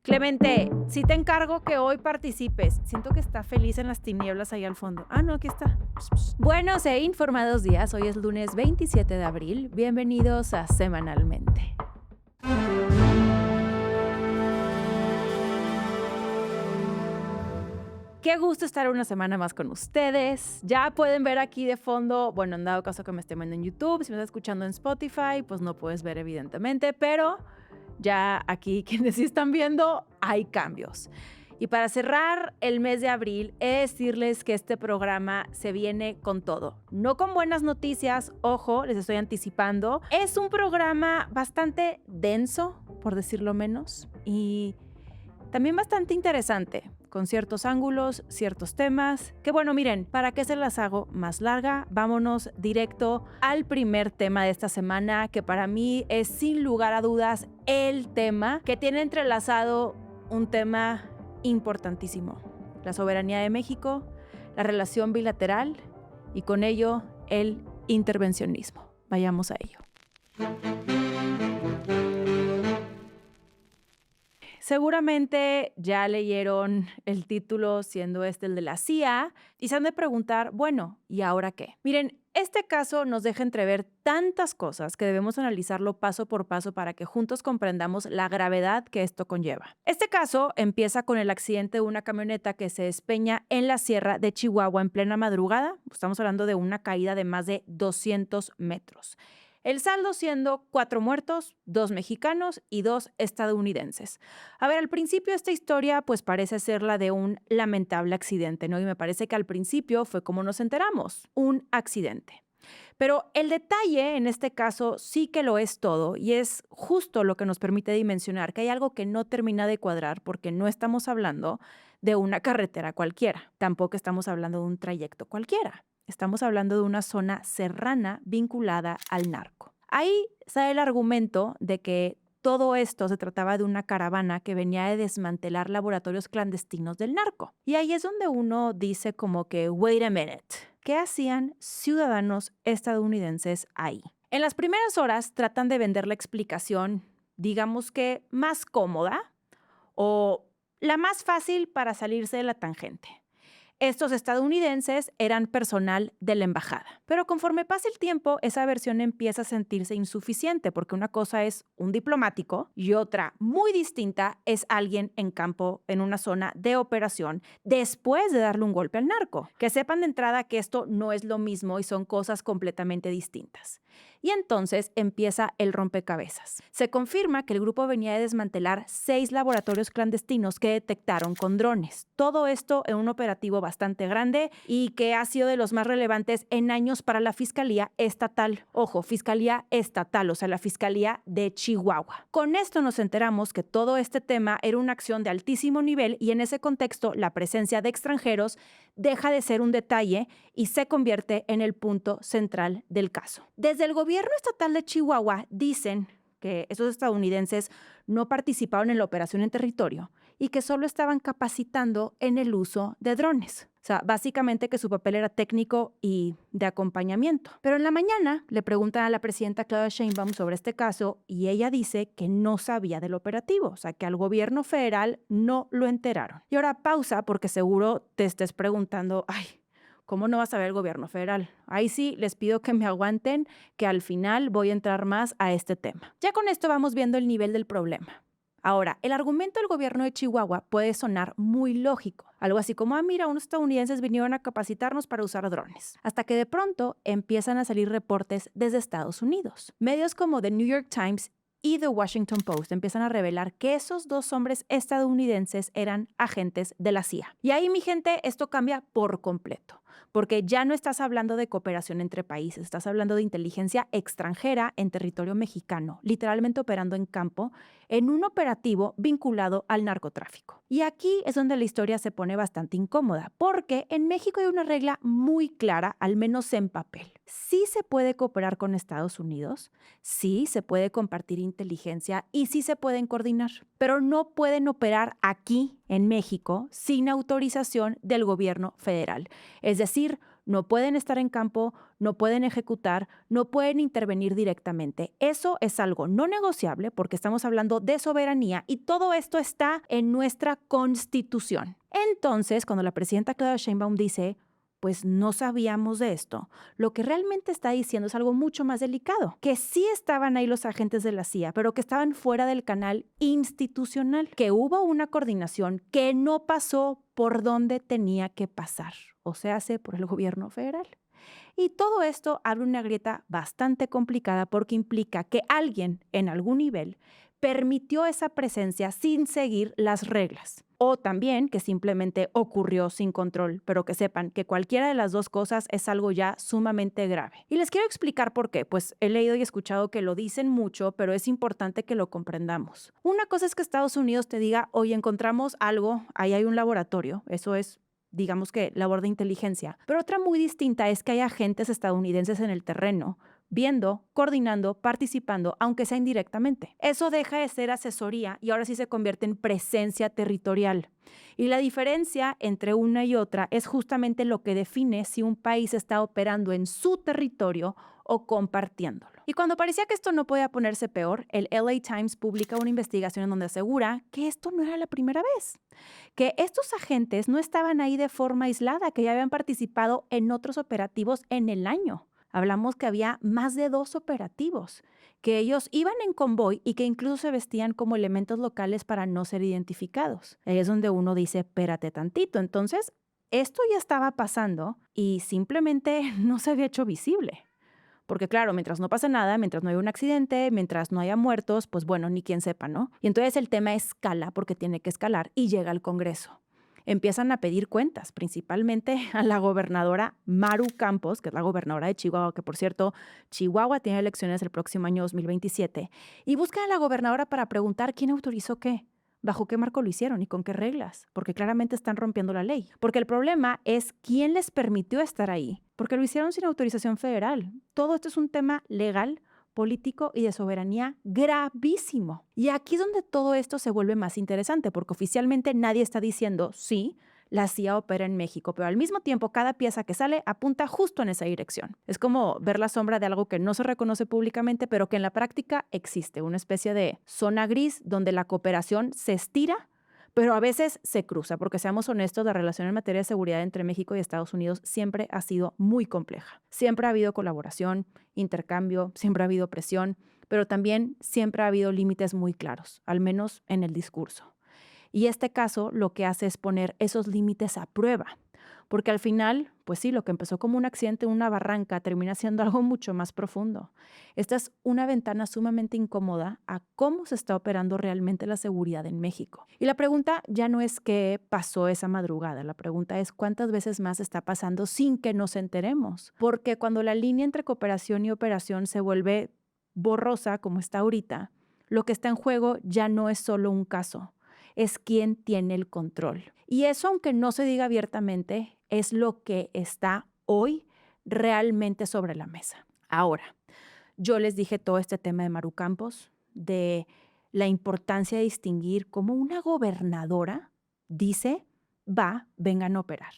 Clemente, sí te encargo que hoy participes. Siento que está feliz en las tinieblas ahí al fondo. Ah, no, aquí está. Buenos e informados días. Hoy es lunes 27 de abril. Bienvenidos a Semanalmente. Qué gusto estar una semana más con ustedes. Ya pueden ver aquí de fondo, bueno, en dado caso que me estén viendo en YouTube, si me estás escuchando en Spotify, pues no puedes ver evidentemente, pero ya aquí quienes sí están viendo, hay cambios. Y para cerrar el mes de abril, he de decirles que este programa se viene con todo. No con buenas noticias, ojo, les estoy anticipando. Es un programa bastante denso, por decirlo menos, y también bastante interesante, con ciertos ángulos, ciertos temas, que bueno, miren, ¿para qué se las hago más larga? Vámonos directo al primer tema de esta semana, que para mí es sin lugar a dudas el tema que tiene entrelazado un tema importantísimo: la soberanía de México, la relación bilateral y con ello el intervencionismo. Vayamos a ello. Seguramente ya leyeron el título, siendo este el de la CIA, y se han de preguntar, bueno, ¿y ahora qué? Miren, este caso nos deja entrever tantas cosas que debemos analizarlo paso por paso para que juntos comprendamos la gravedad que esto conlleva. Este caso empieza con el accidente de una camioneta que se despeña en la sierra de Chihuahua en plena madrugada. Estamos hablando de una caída de más de 200 metros. El saldo siendo 4 muertos, 2 mexicanos y 2 estadounidenses. A ver, al principio esta historia pues parece ser la de un lamentable accidente, ¿no? Y me parece que al principio fue como nos enteramos, un accidente. Pero el detalle en este caso sí que lo es todo y es justo lo que nos permite dimensionar que hay algo que no termina de cuadrar, porque no estamos hablando de una carretera cualquiera, tampoco estamos hablando de un trayecto cualquiera. Estamos hablando de una zona serrana vinculada al narco. Ahí sale el argumento de que todo esto se trataba de una caravana que venía de desmantelar laboratorios clandestinos del narco. Y ahí es donde uno dice como que, wait a minute, ¿qué hacían ciudadanos estadounidenses ahí? En las primeras horas tratan de vender la explicación, digamos que más cómoda o la más fácil para salirse de la tangente. Estos estadounidenses eran personal de la embajada. Pero conforme pasa el tiempo, esa versión empieza a sentirse insuficiente, porque una cosa es un diplomático y otra muy distinta es alguien en campo, en una zona de operación, después de darle un golpe al narco. Que sepan de entrada que esto no es lo mismo y son cosas completamente distintas. Y entonces empieza el rompecabezas. Se confirma que el grupo venía de desmantelar 6 laboratorios clandestinos que detectaron con drones. Todo esto en un operativo bastante grande y que ha sido de los más relevantes en años para la Fiscalía Estatal. Ojo, Fiscalía Estatal, o sea, la Fiscalía de Chihuahua. Con esto nos enteramos que todo este tema era una acción de altísimo nivel y en ese contexto la presencia de extranjeros deja de ser un detalle y se convierte en el punto central del caso. Desde el gobierno estatal de Chihuahua dicen que esos estadounidenses no participaron en la operación en territorio y que solo estaban capacitando en el uso de drones. O sea, básicamente que su papel era técnico y de acompañamiento. Pero en la mañana le preguntan a la presidenta Claudia Sheinbaum sobre este caso y ella dice que no sabía del operativo, o sea, que al gobierno federal no lo enteraron. Y ahora pausa, porque seguro te estés preguntando, ay, ¿cómo no va a saber el gobierno federal? Ahí sí les pido que me aguanten, que al final voy a entrar más a este tema. Ya con esto vamos viendo el nivel del problema. Ahora, el argumento del gobierno de Chihuahua puede sonar muy lógico. Algo así como, mira, unos estadounidenses vinieron a capacitarnos para usar drones. Hasta que de pronto empiezan a salir reportes desde Estados Unidos. Medios como The New York Times y The Washington Post empiezan a revelar que esos 2 hombres estadounidenses eran agentes de la CIA. Y ahí, mi gente, esto cambia por completo, porque ya no estás hablando de cooperación entre países, estás hablando de inteligencia extranjera en territorio mexicano, literalmente operando en campo en un operativo vinculado al narcotráfico. Y aquí es donde la historia se pone bastante incómoda, porque en México hay una regla muy clara, al menos en papel. Sí se puede cooperar con Estados Unidos, sí se puede compartir inteligencia y sí se pueden coordinar, pero no pueden operar aquí en México sin autorización del gobierno federal. Es decir, no pueden estar en campo, no pueden ejecutar, no pueden intervenir directamente. Eso es algo no negociable porque estamos hablando de soberanía y todo esto está en nuestra Constitución. Entonces, cuando la presidenta Claudia Sheinbaum dice, pues no sabíamos de esto, lo que realmente está diciendo es algo mucho más delicado, que sí estaban ahí los agentes de la CIA, pero que estaban fuera del canal institucional, que hubo una coordinación que no pasó por donde tenía que pasar, o sea, por el gobierno federal. Y todo esto abre una grieta bastante complicada porque implica que alguien en algún nivel permitió esa presencia sin seguir las reglas. O también que simplemente ocurrió sin control, pero que sepan que cualquiera de las dos cosas es algo ya sumamente grave. Y les quiero explicar por qué, pues he leído y escuchado que lo dicen mucho, pero es importante que lo comprendamos. Una cosa es que Estados Unidos te diga, oye, encontramos algo, ahí hay un laboratorio, eso es digamos que labor de inteligencia. Pero otra muy distinta es que hay agentes estadounidenses en el terreno, viendo, coordinando, participando, aunque sea indirectamente. Eso deja de ser asesoría y ahora sí se convierte en presencia territorial. Y la diferencia entre una y otra es justamente lo que define si un país está operando en su territorio o compartiéndolo. Y cuando parecía que esto no podía ponerse peor, el LA Times publica una investigación en donde asegura que esto no era la primera vez, que estos agentes no estaban ahí de forma aislada, que ya habían participado en otros operativos en el año. Hablamos que había más de 2 operativos, que ellos iban en convoy y que incluso se vestían como elementos locales para no ser identificados. Ahí es donde uno dice, espérate tantito. Entonces, esto ya estaba pasando y simplemente no se había hecho visible. Porque claro, mientras no pasa nada, mientras no haya un accidente, mientras no haya muertos, pues bueno, ni quien sepa, ¿no? Y entonces el tema escala porque tiene que escalar y llega al Congreso. Empiezan a pedir cuentas, principalmente a la gobernadora Maru Campos, que es la gobernadora de Chihuahua, que por cierto, Chihuahua tiene elecciones el próximo año 2027, y buscan a la gobernadora para preguntar quién autorizó qué, bajo qué marco lo hicieron y con qué reglas, porque claramente están rompiendo la ley. Porque el problema es quién les permitió estar ahí, porque lo hicieron sin autorización federal. Todo esto es un tema legal, político y de soberanía gravísimo. Y aquí es donde todo esto se vuelve más interesante, porque oficialmente nadie está diciendo, sí, la CIA opera en México, pero al mismo tiempo cada pieza que sale apunta justo en esa dirección. Es como ver la sombra de algo que no se reconoce públicamente, pero que en la práctica existe, una especie de zona gris donde la cooperación se estira, pero a veces se cruza, porque seamos honestos, la relación en materia de seguridad entre México y Estados Unidos siempre ha sido muy compleja. Siempre ha habido colaboración, intercambio, siempre ha habido presión, pero también siempre ha habido límites muy claros, al menos en el discurso. Y este caso lo que hace es poner esos límites a prueba, porque al final, pues sí, lo que empezó como un accidente en una barranca termina siendo algo mucho más profundo. Esta es una ventana sumamente incómoda a cómo se está operando realmente la seguridad en México. Y la pregunta ya no es qué pasó esa madrugada, la pregunta es cuántas veces más está pasando sin que nos enteremos. Porque cuando la línea entre cooperación y operación se vuelve borrosa como está ahorita, lo que está en juego ya no es solo un caso, es quien tiene el control. Y eso, aunque no se diga abiertamente, es lo que está hoy realmente sobre la mesa. Ahora, yo les dije todo este tema de Maru Campos, de la importancia de distinguir cómo una gobernadora dice, vengan a operar.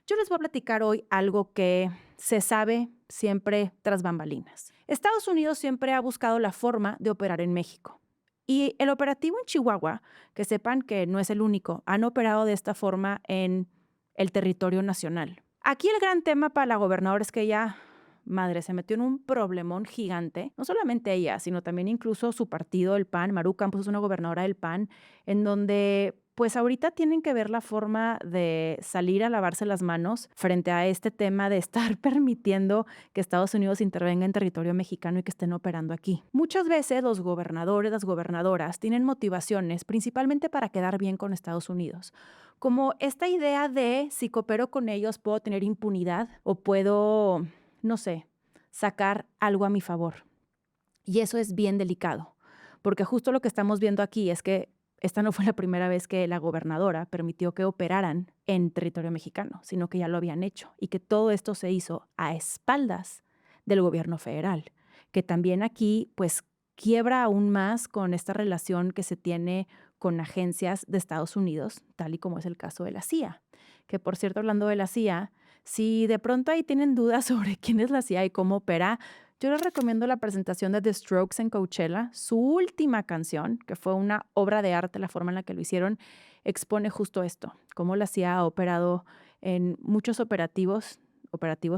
Yo les voy a platicar hoy algo que se sabe siempre tras bambalinas. Estados Unidos siempre ha buscado la forma de operar en México. Y el operativo en Chihuahua, que sepan que no es el único, han operado de esta forma en el territorio nacional. Aquí el gran tema para la gobernadora es que ella, madre, se metió en un problemón gigante. No solamente ella, sino también incluso su partido, el PAN. Maru Campos es una gobernadora del PAN, en donde pues ahorita tienen que ver la forma de salir a lavarse las manos frente a este tema de estar permitiendo que Estados Unidos intervenga en territorio mexicano y que estén operando aquí. Muchas veces los gobernadores, las gobernadoras tienen motivaciones principalmente para quedar bien con Estados Unidos. Como esta idea de si coopero con ellos puedo tener impunidad o puedo, no sé, sacar algo a mi favor. Y eso es bien delicado, porque justo lo que estamos viendo aquí es que esta no fue la primera vez que la gobernadora permitió que operaran en territorio mexicano, sino que ya lo habían hecho y que todo esto se hizo a espaldas del gobierno federal, que también aquí pues quiebra aún más con esta relación que se tiene con agencias de Estados Unidos, tal y como es el caso de la CIA, que por cierto, hablando de la CIA, Si de pronto ahí tienen dudas sobre quién es la CIA y cómo opera, yo les recomiendo la presentación de The Strokes en Coachella. Su última canción, que fue una obra de arte, la forma en la que lo hicieron, expone justo esto, cómo la CIA ha operado en muchos operativos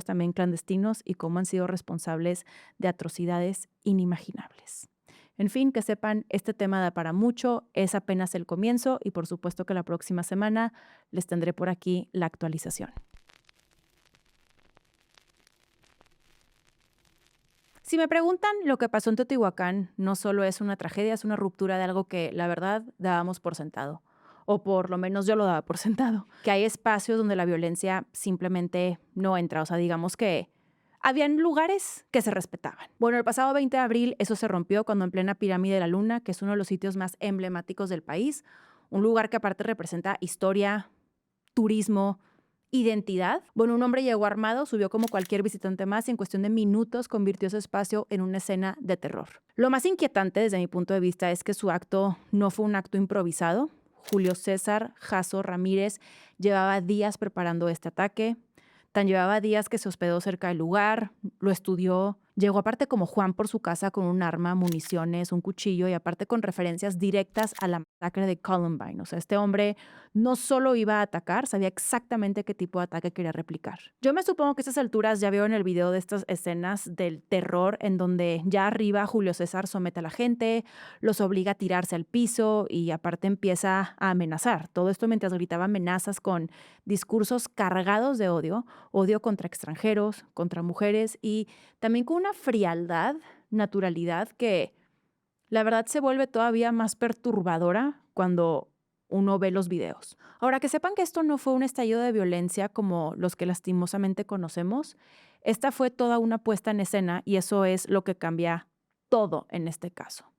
también clandestinos y cómo han sido responsables de atrocidades inimaginables. En fin, que sepan, este tema da para mucho, es apenas el comienzo y por supuesto que la próxima semana les tendré por aquí la actualización. Si me preguntan, lo que pasó en Teotihuacán no solo es una tragedia, es una ruptura de algo que, la verdad, dábamos por sentado, o por lo menos yo lo daba por sentado, que hay espacios donde la violencia simplemente no entra, o sea, digamos que habían lugares que se respetaban. Bueno, el pasado 20 de abril eso se rompió cuando en plena Pirámide de la Luna, que es uno de los sitios más emblemáticos del país, un lugar que aparte representa historia, turismo, identidad. Bueno, un hombre llegó armado, subió como cualquier visitante más y en cuestión de minutos convirtió ese espacio en una escena de terror. Lo más inquietante desde mi punto de vista es que su acto no fue un acto improvisado. Julio César Jasso Ramírez llevaba días preparando este ataque. Tan llevaba días que se hospedó cerca del lugar, lo estudió, llegó aparte como Juan por su casa con un arma, municiones, un cuchillo y aparte con referencias directas a la masacre de Columbine. O sea, este hombre no solo iba a atacar, sabía exactamente qué tipo de ataque quería replicar. Yo me supongo que a estas alturas ya veo en el video de estas escenas del terror en donde ya arriba Julio César somete a la gente, los obliga a tirarse al piso y aparte empieza a amenazar. Todo esto mientras gritaba amenazas con discursos cargados de odio, odio contra extranjeros, contra mujeres y también con una frialdad, naturalidad que la verdad se vuelve todavía más perturbadora cuando uno ve los videos. Ahora, que sepan que esto no fue un estallido de violencia como los que lastimosamente conocemos, esta fue toda una puesta en escena y eso es lo que cambia todo en este caso.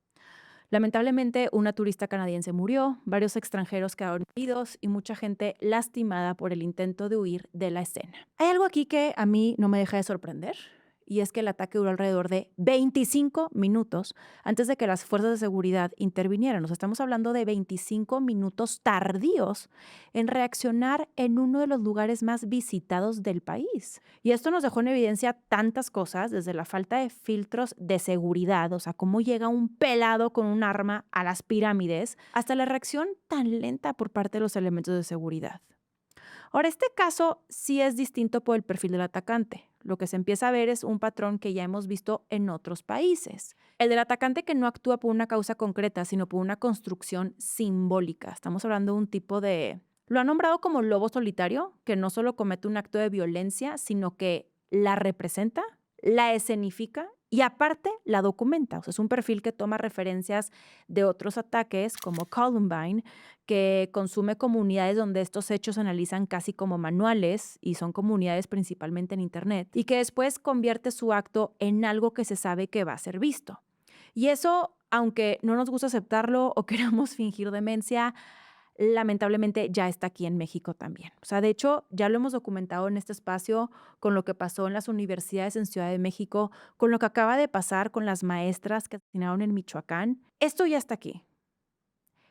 Lamentablemente, una turista canadiense murió, varios extranjeros quedaron heridos y mucha gente lastimada por el intento de huir de la escena. Hay algo aquí que a mí no me deja de sorprender, y es que el ataque duró alrededor de 25 minutos antes de que las fuerzas de seguridad intervinieran. O sea, estamos hablando de 25 minutos tardíos en reaccionar en uno de los lugares más visitados del país. Y esto nos dejó en evidencia tantas cosas, desde la falta de filtros de seguridad, o sea, cómo llega un pelado con un arma a las pirámides, hasta la reacción tan lenta por parte de los elementos de seguridad. Ahora, este caso sí es distinto por el perfil del atacante. Lo que se empieza a ver es un patrón que ya hemos visto en otros países. El del atacante que no actúa por una causa concreta, sino por una construcción simbólica. Estamos hablando de un tipo de... Lo han nombrado como lobo solitario, que no solo comete un acto de violencia, sino que la representa, la escenifica y aparte la documenta. O sea, es un perfil que toma referencias de otros ataques como Columbine, que consume comunidades donde estos hechos se analizan casi como manuales y son comunidades principalmente en Internet y que después convierte su acto en algo que se sabe que va a ser visto. Y eso, aunque no nos gusta aceptarlo o queramos fingir demencia, lamentablemente ya está aquí en México también. O sea, de hecho, ya lo hemos documentado en este espacio con lo que pasó en las universidades en Ciudad de México, con lo que acaba de pasar con las maestras que asesinaron en Michoacán. Esto ya está aquí.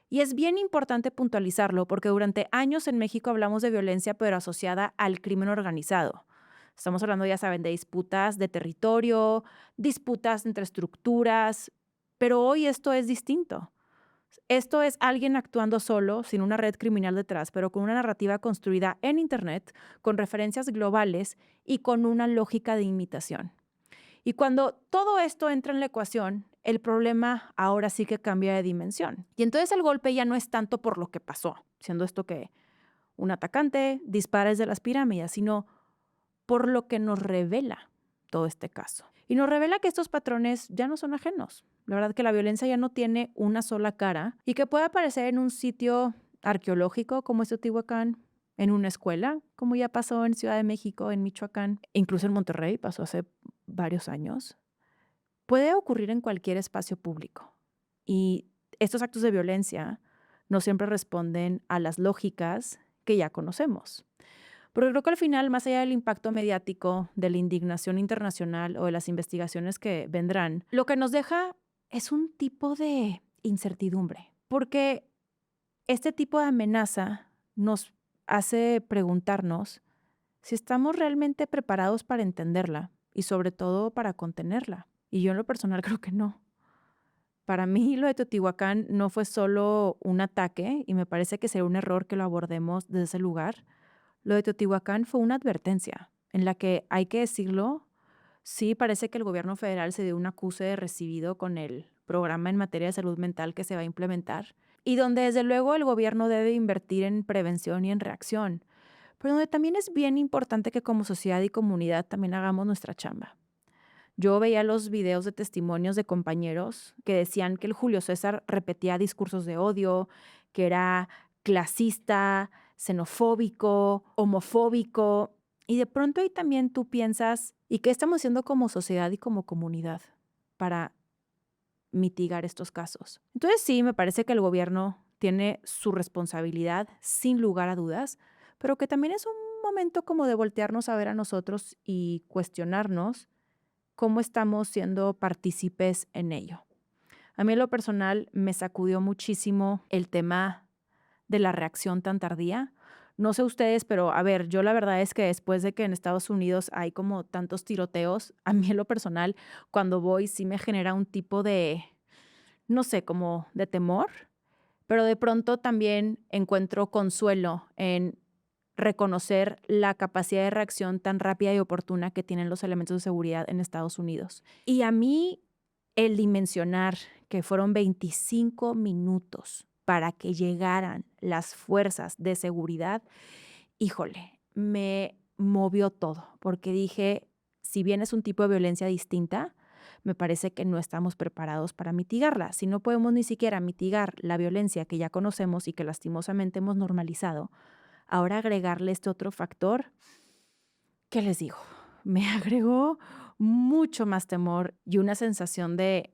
Y es bien importante puntualizarlo porque durante años en México hablamos de violencia, pero asociada al crimen organizado. Estamos hablando, ya saben, de disputas de territorio, disputas entre estructuras, pero hoy esto es distinto. Esto es alguien actuando solo, sin una red criminal detrás, pero con una narrativa construida en Internet, con referencias globales y con una lógica de imitación. Y cuando todo esto entra en la ecuación, el problema ahora sí que cambia de dimensión. Y entonces el golpe ya no es tanto por lo que pasó, siendo esto que un atacante dispara desde las pirámides, sino por lo que nos revela todo este caso. Y nos revela que estos patrones ya no son ajenos. La verdad que la violencia ya no tiene una sola cara y que puede aparecer en un sitio arqueológico como es Teotihuacán, en una escuela, como ya pasó en Ciudad de México, en Michoacán, incluso en Monterrey, pasó hace varios años. Puede ocurrir en cualquier espacio público. Y estos actos de violencia no siempre responden a las lógicas que ya conocemos. Pero creo que al final, más allá del impacto mediático, de la indignación internacional o de las investigaciones que vendrán, lo que nos deja es un tipo de incertidumbre, porque este tipo de amenaza nos hace preguntarnos si estamos realmente preparados para entenderla y sobre todo para contenerla. Y yo en lo personal creo que no. Para mí lo de Teotihuacán no fue solo un ataque y me parece que sería un error que lo abordemos desde ese lugar. Lo de Teotihuacán fue una advertencia en la que, hay que decirlo, sí parece que el gobierno federal se dio un acuse de recibido con el programa en materia de salud mental que se va a implementar y donde desde luego el gobierno debe invertir en prevención y en reacción, pero donde también es bien importante que como sociedad y comunidad también hagamos nuestra chamba. Yo veía los videos de testimonios de compañeros que decían que el Julio César repetía discursos de odio, que era clasista, xenofóbico, homofóbico, y de pronto ahí también tú piensas, ¿y qué estamos haciendo como sociedad y como comunidad para mitigar estos casos? Entonces sí, me parece que el gobierno tiene su responsabilidad, sin lugar a dudas, pero que también es un momento como de voltearnos a ver a nosotros y cuestionarnos cómo estamos siendo partícipes en ello. A mí en lo personal me sacudió muchísimo el tema de la reacción tan tardía. No sé ustedes, pero a ver, yo la verdad es que después de que en Estados Unidos hay como tantos tiroteos, a mí en lo personal, cuando voy sí me genera un tipo de, no sé, como de temor, pero de pronto también encuentro consuelo en reconocer la capacidad de reacción tan rápida y oportuna que tienen los elementos de seguridad en Estados Unidos. Y a mí el dimensionar que fueron 25 minutos para que llegaran las fuerzas de seguridad, híjole, me movió todo, porque dije, si bien es un tipo de violencia distinta, me parece que no estamos preparados para mitigarla. Si no podemos ni siquiera mitigar la violencia que ya conocemos y que lastimosamente hemos normalizado, ahora agregarle este otro factor, ¿qué les digo? Me agregó mucho más temor y una sensación de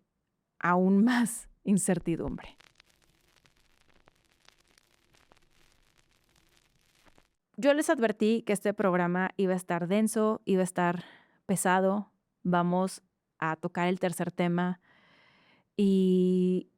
aún más incertidumbre. Yo les advertí que este programa iba a estar denso, iba a estar pesado. Vamos a tocar el tercer tema y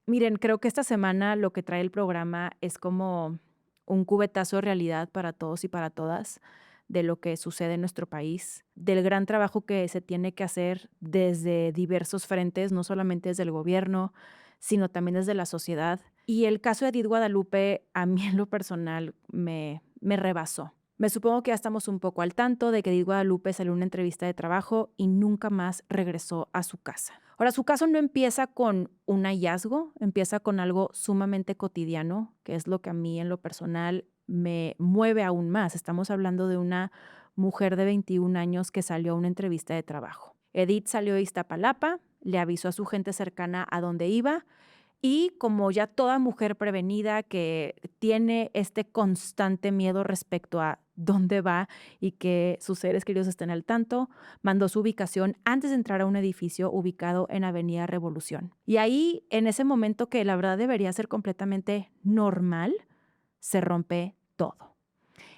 miren, creo que esta semana lo que trae el programa es como un cubetazo de realidad para todos y para todas de lo que sucede en nuestro país, del gran trabajo que se tiene que hacer desde diversos frentes, no solamente desde el gobierno, sino también desde la sociedad. Y el caso de Edith Guadalupe, a mí en lo personal, me rebasó. Me supongo que ya estamos un poco al tanto de que Edith Guadalupe salió en una entrevista de trabajo y nunca más regresó a su casa. Ahora, su caso no empieza con un hallazgo, empieza con algo sumamente cotidiano, que es lo que a mí en lo personal me mueve aún más. Estamos hablando de una mujer de 21 años que salió a una entrevista de trabajo. Edith salió de Iztapalapa, le avisó a su gente cercana a dónde iba y como ya toda mujer prevenida que tiene este constante miedo respecto a dónde va y que sus seres queridos estén al tanto, mandó su ubicación antes de entrar a un edificio ubicado en Avenida Revolución. Y ahí, en ese momento que la verdad debería ser completamente normal, se rompe todo.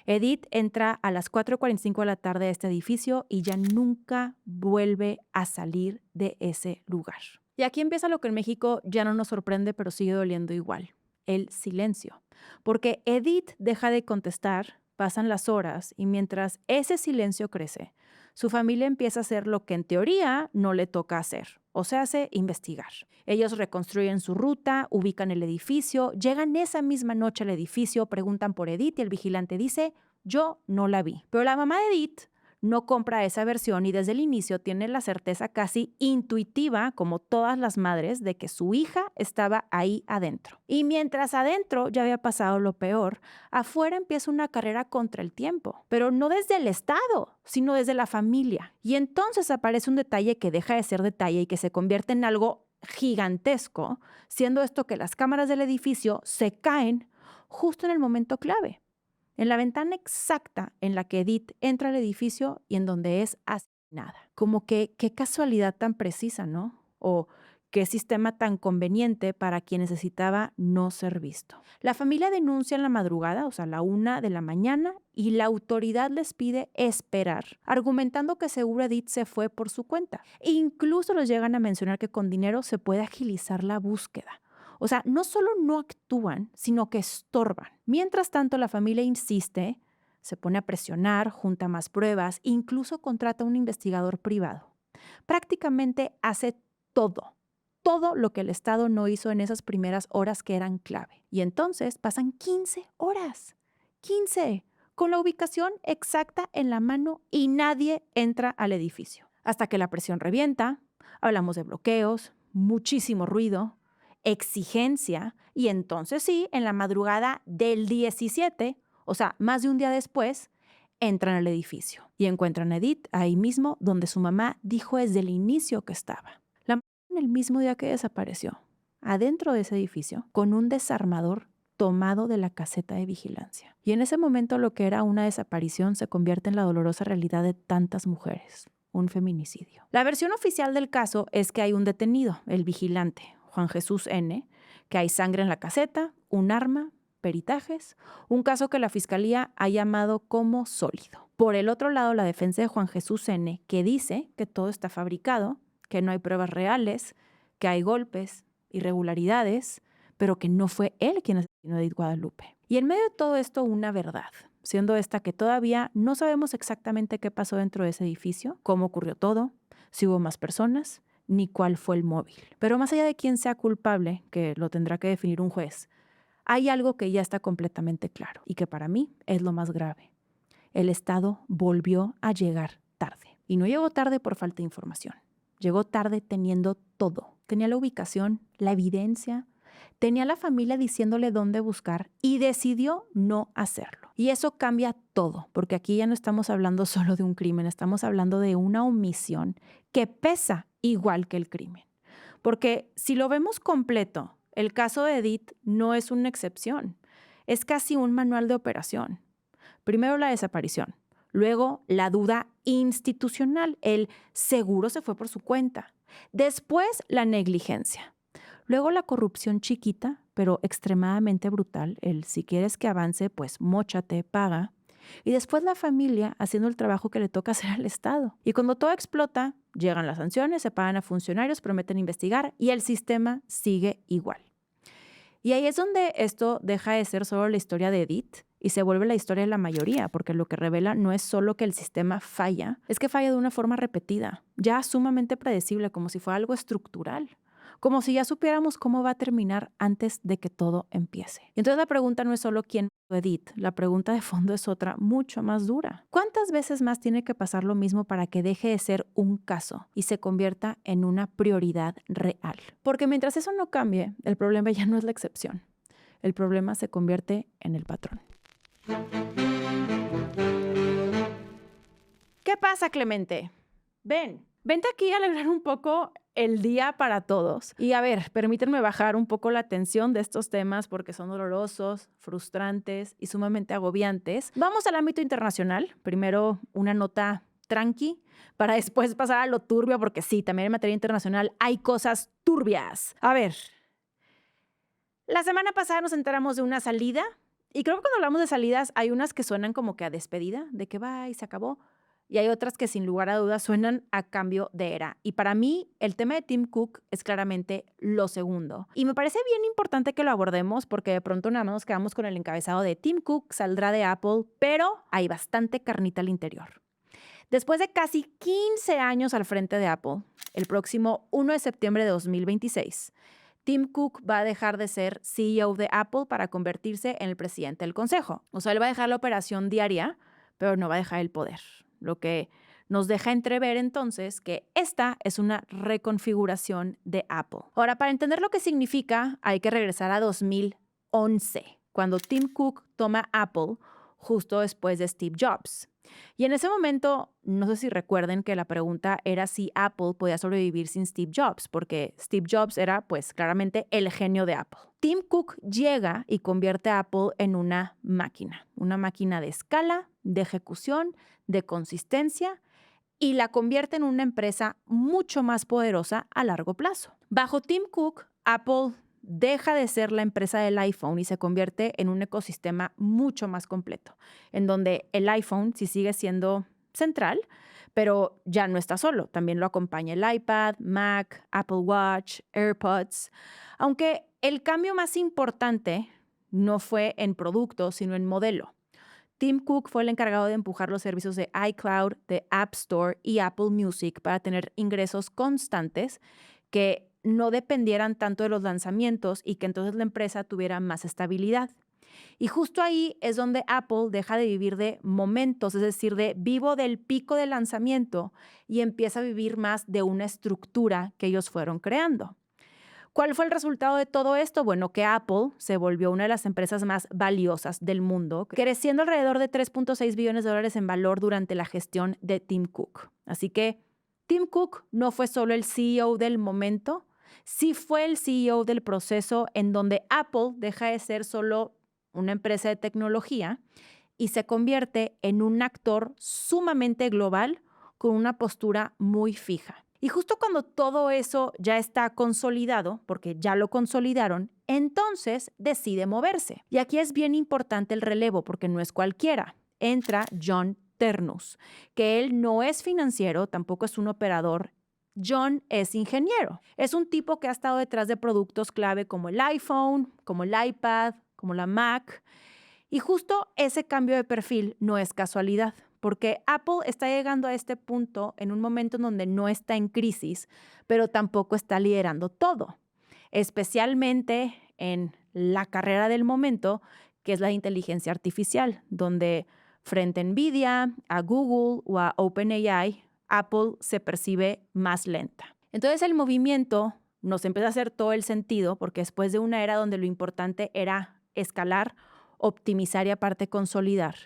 Edith entra a las 4:45 de la tarde a este edificio y ya nunca vuelve a salir de ese lugar. Y aquí empieza lo que en México ya no nos sorprende, pero sigue doliendo igual, el silencio. Porque Edith deja de contestar, pasan las horas y mientras ese silencio crece, su familia empieza a hacer lo que en teoría no le toca hacer, o se hace investigar. Ellos reconstruyen su ruta, ubican el edificio, llegan esa misma noche al edificio, preguntan por Edith y el vigilante dice, yo no la vi. Pero la mamá de Edith no compra esa versión y desde el inicio tiene la certeza casi intuitiva, como todas las madres, de que su hija estaba ahí adentro. Y mientras adentro ya había pasado lo peor, afuera empieza una carrera contra el tiempo, pero no desde el Estado, sino desde la familia. Y entonces aparece un detalle que deja de ser detalle y que se convierte en algo gigantesco, siendo esto que las cámaras del edificio se caen justo en el momento clave, en la ventana exacta en la que Edith entra al edificio y en donde es asesinada. Como que qué casualidad tan precisa, ¿no? O qué sistema tan conveniente para quien necesitaba no ser visto. La familia denuncia en la madrugada, o sea, a la 1 de la mañana, y la autoridad les pide esperar, argumentando que seguro Edith se fue por su cuenta. E incluso les llegan a mencionar que con dinero se puede agilizar la búsqueda. O sea, no solo no actúan, sino que estorban. Mientras tanto, la familia insiste, se pone a presionar, junta más pruebas, incluso contrata a un investigador privado. Prácticamente hace todo lo que el Estado no hizo en esas primeras horas que eran clave. Y entonces pasan 15 horas, 15, con la ubicación exacta en la mano y nadie entra al edificio. Hasta que la presión revienta, hablamos de bloqueos, muchísimo ruido, exigencia y entonces sí, en la madrugada del 17, o sea, más de un día después, entran al edificio y encuentran a Edith ahí mismo donde su mamá dijo desde el inicio que estaba. La mataron el mismo día que desapareció, adentro de ese edificio, con un desarmador tomado de la caseta de vigilancia. Y en ese momento lo que era una desaparición se convierte en la dolorosa realidad de tantas mujeres, un feminicidio. La versión oficial del caso es que hay un detenido, el vigilante, Juan Jesús N., que hay sangre en la caseta, un arma, peritajes, un caso que la Fiscalía ha llamado como sólido. Por el otro lado, la defensa de Juan Jesús N., que dice que todo está fabricado, que no hay pruebas reales, que hay golpes, irregularidades, pero que no fue él quien asesinó a Edith Guadalupe. Y en medio de todo esto, una verdad, siendo esta que todavía no sabemos exactamente qué pasó dentro de ese edificio, cómo ocurrió todo, si hubo más personas, ni cuál fue el móvil. Pero más allá de quién sea culpable, que lo tendrá que definir un juez, hay algo que ya está completamente claro y que para mí es lo más grave. El Estado volvió a llegar tarde. Y no llegó tarde por falta de información. Llegó tarde teniendo todo. Tenía la ubicación, la evidencia, tenía a la familia diciéndole dónde buscar y decidió no hacerlo. Y eso cambia todo, porque aquí ya no estamos hablando solo de un crimen, estamos hablando de una omisión que pesa igual que el crimen. Porque si lo vemos completo, el caso de Edith no es una excepción, es casi un manual de operación. Primero la desaparición, luego la duda institucional, el seguro se fue por su cuenta, después la negligencia, luego la corrupción chiquita, pero extremadamente brutal, el si quieres que avance, pues móchate, paga, y después la familia haciendo el trabajo que le toca hacer al Estado. Y cuando todo explota, llegan las sanciones, se pagan a funcionarios, prometen investigar y el sistema sigue igual. Y ahí es donde esto deja de ser solo la historia de Edith y se vuelve la historia de la mayoría, porque lo que revela no es solo que el sistema falla, es que falla de una forma repetida, ya sumamente predecible, como si fuera algo estructural, como si ya supiéramos cómo va a terminar antes de que todo empiece. Y entonces la pregunta no es solo quién mató a Edith, la pregunta de fondo es otra, mucho más dura. ¿Cuántas veces más tiene que pasar lo mismo para que deje de ser un caso y se convierta en una prioridad real? Porque mientras eso no cambie, el problema ya no es la excepción. El problema se convierte en el patrón. ¿Qué pasa, Clemente? Vente aquí a alegrar un poco el día para todos. Y a ver, permítanme bajar un poco la tensión de estos temas porque son dolorosos, frustrantes y sumamente agobiantes. Vamos al ámbito internacional. Primero, una nota tranqui para después pasar a lo turbio, porque sí, también en materia internacional hay cosas turbias. A ver, la semana pasada nos enteramos de una salida y creo que cuando hablamos de salidas hay unas que suenan como que a despedida, de que va y se acabó. Y hay otras que sin lugar a dudas suenan a cambio de era. Y para mí el tema de Tim Cook es claramente lo segundo. Y me parece bien importante que lo abordemos porque de pronto nada más nos quedamos con el encabezado de Tim Cook saldrá de Apple, pero hay bastante carnita al interior. Después de casi 15 años al frente de Apple, el próximo 1 de septiembre de 2026, Tim Cook va a dejar de ser CEO de Apple para convertirse en el presidente del consejo. O sea, él va a dejar la operación diaria, pero no va a dejar el poder. Lo que nos deja entrever entonces que esta es una reconfiguración de Apple. Ahora, para entender lo que significa, hay que regresar a 2011, cuando Tim Cook toma Apple justo después de Steve Jobs. Y en ese momento, no sé si recuerden que la pregunta era si Apple podía sobrevivir sin Steve Jobs, porque Steve Jobs era, pues, claramente el genio de Apple. Tim Cook llega y convierte a Apple en una máquina de escala, de ejecución, de consistencia, y la convierte en una empresa mucho más poderosa a largo plazo. Bajo Tim Cook, Apple deja de ser la empresa del iPhone y se convierte en un ecosistema mucho más completo, en donde el iPhone sí sigue siendo central, pero ya no está solo. También lo acompaña el iPad, Mac, Apple Watch, AirPods, aunque el cambio más importante no fue en producto, sino en modelo. Tim Cook fue el encargado de empujar los servicios de iCloud, de App Store y Apple Music para tener ingresos constantes que no dependieran tanto de los lanzamientos y que entonces la empresa tuviera más estabilidad. Y justo ahí es donde Apple deja de vivir de momentos, es decir, de vivo del pico de lanzamiento y empieza a vivir más de una estructura que ellos fueron creando. ¿Cuál fue el resultado de todo esto? Bueno, que Apple se volvió una de las empresas más valiosas del mundo, creciendo alrededor de 3.6 billones de dólares en valor durante la gestión de Tim Cook. Así que Tim Cook no fue solo el CEO del momento, sí fue el CEO del proceso en donde Apple deja de ser solo una empresa de tecnología y se convierte en un actor sumamente global con una postura muy fija. Y justo cuando todo eso ya está consolidado, porque ya lo consolidaron, entonces decide moverse. Y aquí es bien importante el relevo, porque no es cualquiera. Entra John Ternus, que él no es financiero, tampoco es un operador. John es ingeniero. Es un tipo que ha estado detrás de productos clave como el iPhone, como el iPad, como la Mac. Y justo ese cambio de perfil no es casualidad, porque Apple está llegando a este punto en un momento en donde no está en crisis, pero tampoco está liderando todo, especialmente en la carrera del momento, que es la inteligencia artificial, donde frente a Nvidia, a Google o a OpenAI, Apple se percibe más lenta. Entonces el movimiento nos empieza a hacer todo el sentido, porque después de una era donde lo importante era escalar, optimizar y aparte consolidar.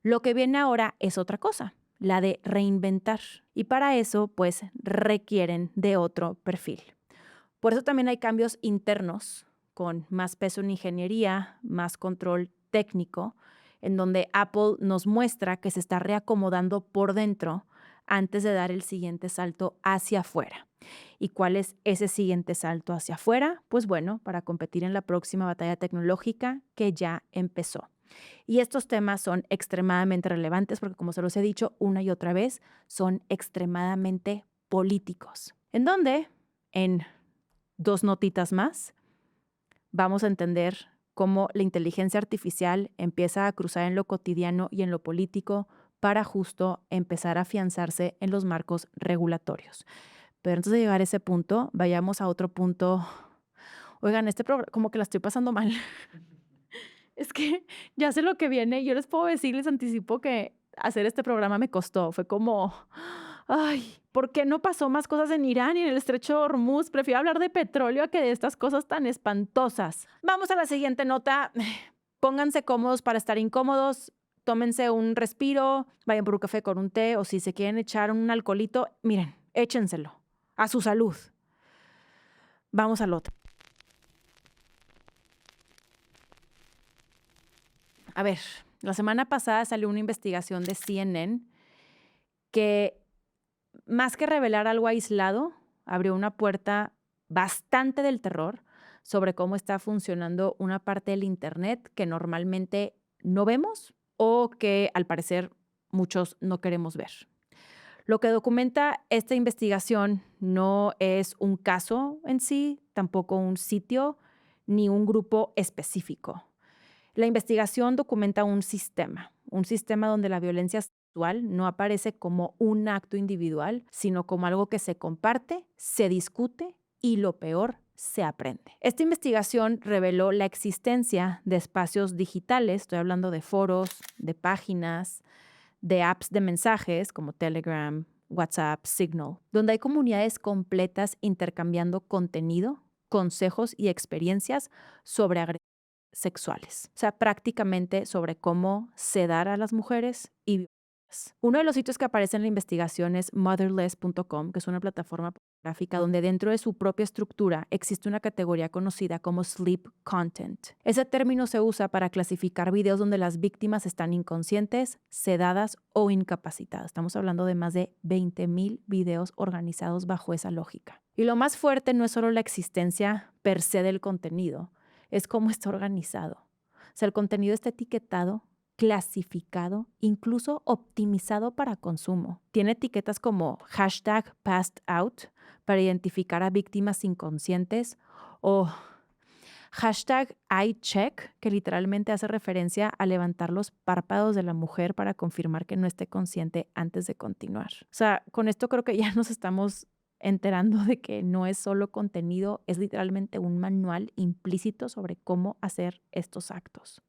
Lo que viene ahora es otra cosa, la de reinventar. Y para eso, pues, requieren de otro perfil. Por eso también hay cambios internos con más peso en ingeniería, más control técnico, en donde Apple nos muestra que se está reacomodando por dentro antes de dar el siguiente salto hacia afuera. ¿Y cuál es ese siguiente salto hacia afuera? Pues bueno, para competir en la próxima batalla tecnológica que ya empezó. Y estos temas son extremadamente relevantes porque, como se los he dicho una y otra vez, son extremadamente políticos. En donde, en 2 notitas más, vamos a entender cómo la inteligencia artificial empieza a cruzar en lo cotidiano y en lo político para justo empezar a afianzarse en los marcos regulatorios. Pero antes de llegar a ese punto, vayamos a otro punto. Oigan, este programa, como que la estoy pasando mal. Es que ya sé lo que viene. Yo les puedo decir, les anticipo que hacer este programa me costó. Fue como, ay, ¿por qué no pasó más cosas en Irán y en el estrecho de Hormuz? Prefiero hablar de petróleo a que de estas cosas tan espantosas. Vamos a la siguiente nota. Pónganse cómodos para estar incómodos. Tómense un respiro, vayan por un café con un té o si se quieren echar un alcoholito, miren, échenselo. A su salud. Vamos al otro. A ver, la semana pasada salió una investigación de CNN que, más que revelar algo aislado, abrió una puerta bastante del terror sobre cómo está funcionando una parte del Internet que normalmente no vemos o que al parecer muchos no queremos ver. Lo que documenta esta investigación no es un caso en sí, tampoco un sitio ni un grupo específico. La investigación documenta un sistema donde la violencia sexual no aparece como un acto individual, sino como algo que se comparte, se discute y, lo peor, se aprende. Esta investigación reveló la existencia de espacios digitales, estoy hablando de foros, de páginas, de apps de mensajes como Telegram, WhatsApp, Signal, donde hay comunidades completas intercambiando contenido, consejos y experiencias sobre agresiones sexuales. O sea, prácticamente sobre cómo sedar a las mujeres y violarlas. Uno de los sitios que aparece en la investigación es motherless.com, que es una plataforma pornográfica donde dentro de su propia estructura existe una categoría conocida como sleep content. Ese término se usa para clasificar videos donde las víctimas están inconscientes, sedadas o incapacitadas. Estamos hablando de más de 20,000 videos organizados bajo esa lógica. Y lo más fuerte no es solo la existencia per se del contenido, es cómo está organizado. O sea, el contenido está etiquetado, clasificado, incluso optimizado para consumo. Tiene etiquetas como hashtag passed out para identificar a víctimas inconscientes o Hashtag #ICheck, que literalmente hace referencia a levantar los párpados de la mujer para confirmar que no esté consciente antes de continuar. O sea, con esto creo que ya nos estamos enterando de que no es solo contenido, es literalmente un manual implícito sobre cómo hacer estos actos.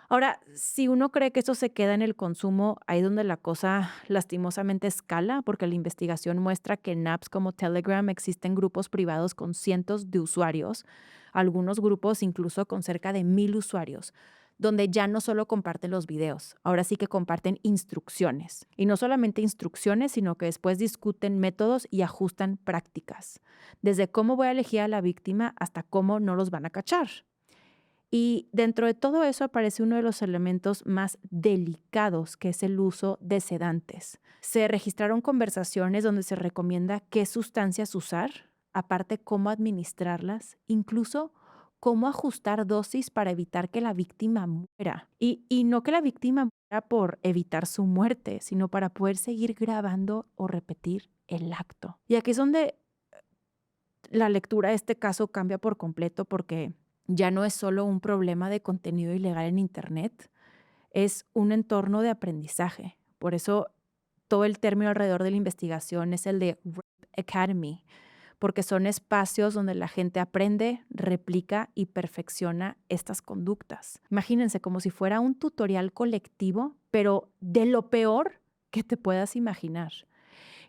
Ahora, si uno cree que esto se queda en el consumo, ahí es donde la cosa lastimosamente escala, porque la investigación muestra que en apps como Telegram existen grupos privados con cientos de usuarios, algunos grupos incluso con cerca de 1,000 usuarios, donde ya no solo comparten los videos, ahora sí que comparten instrucciones. Y no solamente instrucciones, sino que después discuten métodos y ajustan prácticas, desde cómo voy a elegir a la víctima hasta cómo no los van a cachar. Y dentro de todo eso aparece uno de los elementos más delicados, que es el uso de sedantes. Se registraron conversaciones donde se recomienda qué sustancias usar, aparte cómo administrarlas, incluso cómo ajustar dosis para evitar que la víctima muera. Y no que la víctima muera por evitar su muerte, sino para poder seguir grabando o repetir el acto. Y aquí es donde la lectura de este caso cambia por completo porque ya no es solo un problema de contenido ilegal en Internet, es un entorno de aprendizaje. Por eso todo el término alrededor de la investigación es el de Rape Academy, porque son espacios donde la gente aprende, replica y perfecciona estas conductas. Imagínense como si fuera un tutorial colectivo, pero de lo peor que te puedas imaginar.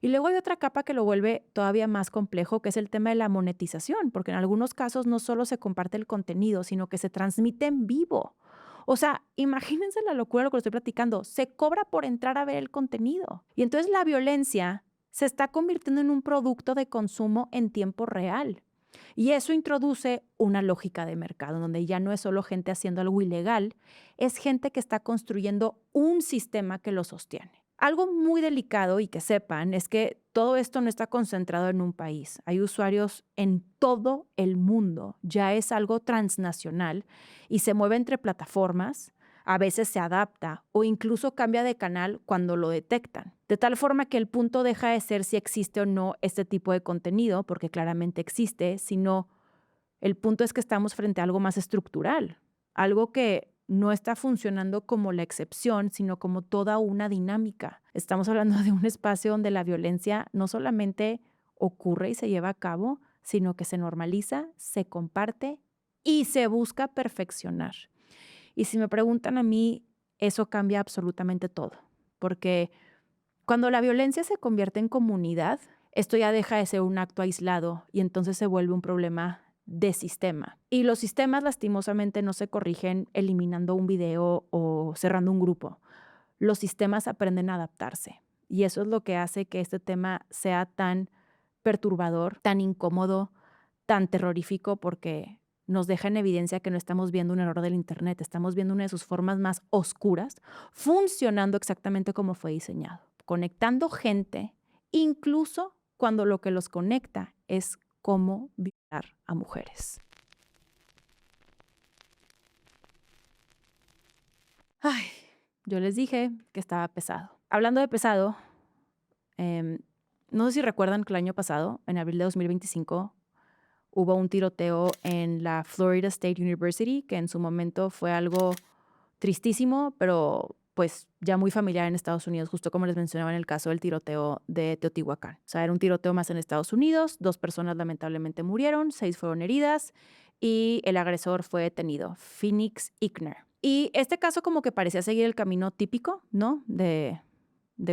Y luego hay otra capa que lo vuelve todavía más complejo, que es el tema de la monetización, porque en algunos casos no solo se comparte el contenido, sino que se transmite en vivo. O sea, imagínense la locura de lo que estoy platicando. Se cobra por entrar a ver el contenido. Y entonces la violencia se está convirtiendo en un producto de consumo en tiempo real. Y eso introduce una lógica de mercado, donde ya no es solo gente haciendo algo ilegal, es gente que está construyendo un sistema que lo sostiene. Algo muy delicado y que sepan es que todo esto no está concentrado en un país. Hay usuarios en todo el mundo. Ya es algo transnacional y se mueve entre plataformas. A veces se adapta o incluso cambia de canal cuando lo detectan. De tal forma que el punto deja de ser si existe o no este tipo de contenido, porque claramente existe, sino el punto es que estamos frente a algo más estructural, algo que no está funcionando como la excepción, sino como toda una dinámica. Estamos hablando de un espacio donde la violencia no solamente ocurre y se lleva a cabo, sino que se normaliza, se comparte y se busca perfeccionar. Y si me preguntan a mí, eso cambia absolutamente todo, porque cuando la violencia se convierte en comunidad, esto ya deja de ser un acto aislado y entonces se vuelve un problema de sistema. Y los sistemas lastimosamente no se corrigen eliminando un video o cerrando un grupo. Los sistemas aprenden a adaptarse y eso es lo que hace que este tema sea tan perturbador, tan incómodo, tan terrorífico porque nos deja en evidencia que no estamos viendo un error del Internet, estamos viendo una de sus formas más oscuras, funcionando exactamente como fue diseñado, conectando gente, incluso cuando lo que los conecta es cómo violar a mujeres. Ay, yo les dije que estaba pesado. Hablando de pesado, em, no sé si recuerdan que el año pasado, en abril de 2025, hubo un tiroteo en la Florida State University, que en su momento fue algo tristísimo, pero pues ya muy familiar en Estados Unidos, justo como les mencionaba en el caso del tiroteo de Teotihuacán. O sea, era un tiroteo más en Estados Unidos, 2 personas lamentablemente murieron, 6 fueron heridas y el agresor fue detenido, Phoenix Ickner. Y este caso como que parecía seguir el camino típico, ¿no? De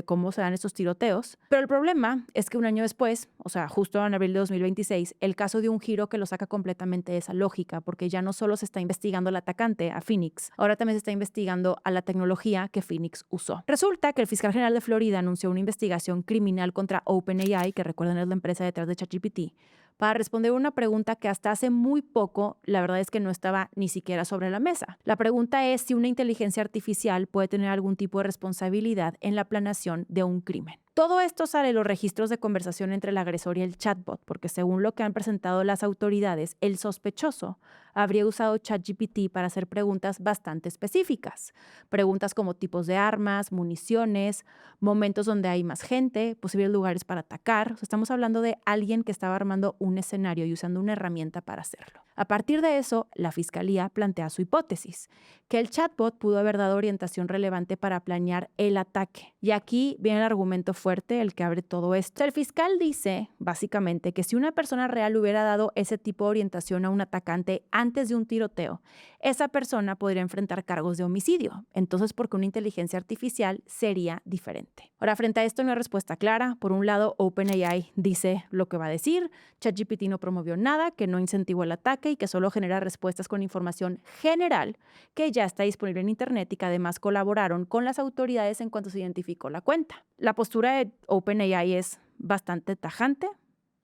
cómo se dan estos tiroteos. Pero el problema es que un año después, o sea, justo en abril de 2026, el caso dio un giro que lo saca completamente de esa lógica, porque ya no solo se está investigando al atacante, a Phoenix, ahora también se está investigando a la tecnología que Phoenix usó. Resulta que el fiscal general de Florida anunció una investigación criminal contra OpenAI, que recuerden es la empresa detrás de ChatGPT, para responder una pregunta que hasta hace muy poco, la verdad es que no estaba ni siquiera sobre la mesa. La pregunta es si una inteligencia artificial puede tener algún tipo de responsabilidad en la planeación de un crimen. Todo esto sale de los registros de conversación entre el agresor y el chatbot, porque según lo que han presentado las autoridades, el sospechoso habría usado ChatGPT para hacer preguntas bastante específicas. Preguntas como tipos de armas, municiones, momentos donde hay más gente, posibles lugares para atacar. O sea, estamos hablando de alguien que estaba armando un escenario y usando una herramienta para hacerlo. A partir de eso, la fiscalía plantea su hipótesis, que el chatbot pudo haber dado orientación relevante para planear el ataque. Y aquí viene el argumento fuerte, el que abre todo esto. El fiscal dice, básicamente, que si una persona real hubiera dado ese tipo de orientación a un atacante antes de un tiroteo, esa persona podría enfrentar cargos de homicidio. Entonces, porque una inteligencia artificial sería diferente. Ahora, frente a esto no hay respuesta clara. Por un lado, OpenAI dice lo que va a decir. ChatGPT no promovió nada, que no incentivó el ataque y que solo genera respuestas con información general que ya está disponible en Internet y que además colaboraron con las autoridades en cuanto se identificó la cuenta. La postura de OpenAI es bastante tajante,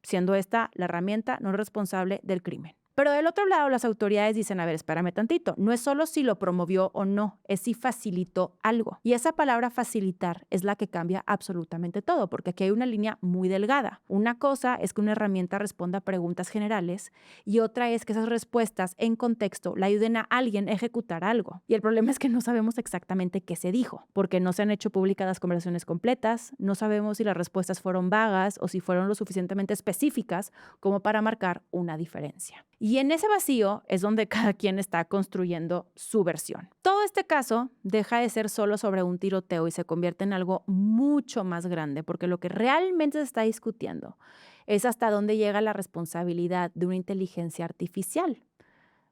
siendo esta la herramienta no responsable del crimen. Pero del otro lado, las autoridades dicen, a ver, espérame tantito, no es solo si lo promovió o no, es si facilitó algo. Y esa palabra facilitar es la que cambia absolutamente todo, porque aquí hay una línea muy delgada. Una cosa es que una herramienta responda a preguntas generales y otra es que esas respuestas en contexto le ayuden a alguien a ejecutar algo. Y el problema es que no sabemos exactamente qué se dijo, porque no se han hecho públicas las conversaciones completas, no sabemos si las respuestas fueron vagas o si fueron lo suficientemente específicas como para marcar una diferencia. Y en ese vacío es donde cada quien está construyendo su versión. Todo este caso deja de ser solo sobre un tiroteo y se convierte en algo mucho más grande, porque lo que realmente se está discutiendo es hasta dónde llega la responsabilidad de una inteligencia artificial.